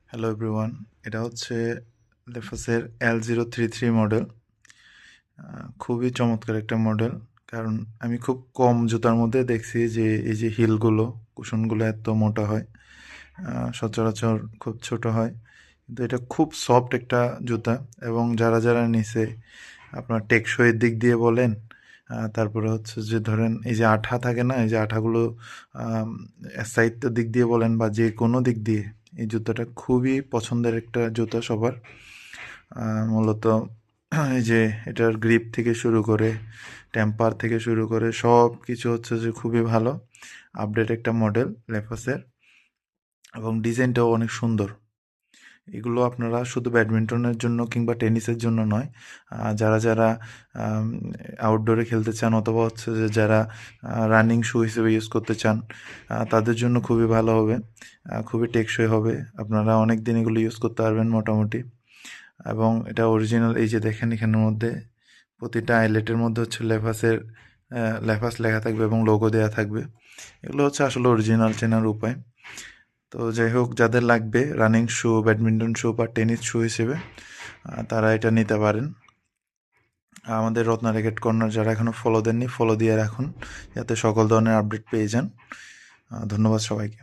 Hello everyone, এটা হচ্ছে লেফাসের L033 model. খুবই চমৎকার একটা মডেল, কারণ আমি খুব কম জুতার মধ্যে দেখছি যে এই যে হিলগুলো, কুশনগুলো এত মোটা হয়। সচরাচর খুব ছোট হয়, কিন্তু এটা খুব সফট একটা জুতা। এবং যারা যারা নিছে, আপনার টেকসইয়ের দিক দিয়ে বলেন, তারপরে হচ্ছে যে ধরেন এই যে আঠা থাকে না, এই যে আঠাগুলো স্থায়িত্বের দিক দিয়ে বলেন বা যে কোনো দিক দিয়ে, এই জুতাটা খুবই পছন্দের একটা জুতা সবার। মূলত এই যে এটার গ্রিপ থেকে শুরু করে টেম্পার থেকে শুরু করে সব কিছু হচ্ছে যে খুবই ভালো, আপডেট একটা মডেল লেফাসের, এবং ডিজাইনটাও অনেক সুন্দর। এগুলো আপনারা শুধু ব্যাডমিন্টনের জন্য কিংবা টেনিসের জন্য নয়, যারা যারা আউটডোরে খেলতে চান অথবা হচ্ছে যে যারা রানিং শু হিসেবে ইউজ করতে চান, তাদের জন্য খুবই ভালো হবে, খুবই টেকসই হবে। আপনারা অনেক দিন এগুলো ইউজ করতে পারবেন মোটামুটি। এবং এটা অরিজিনাল, এই যে দেখেন এখানের মধ্যে প্রতিটা আইলেটের মধ্যে হচ্ছে লেফাস লেখা থাকবে এবং লোগো দেওয়া থাকবে। এগুলো হচ্ছে আসলে অরিজিনাল চেনার উপায়। তো যাই হোক, যাদের লাগবে রানিং শু, ব্যাডমিন্টন শু বা টেনিস শু হিসেবে, তারা এটা নিতে পারেন। আমাদের রত্না র্যাকেট কর্নার যারা এখনও ফলো দেননি, ফলো দিয়ে রাখুন, যাতে সকল ধরনের আপডেট পেয়ে যান। ধন্যবাদ সবাইকে।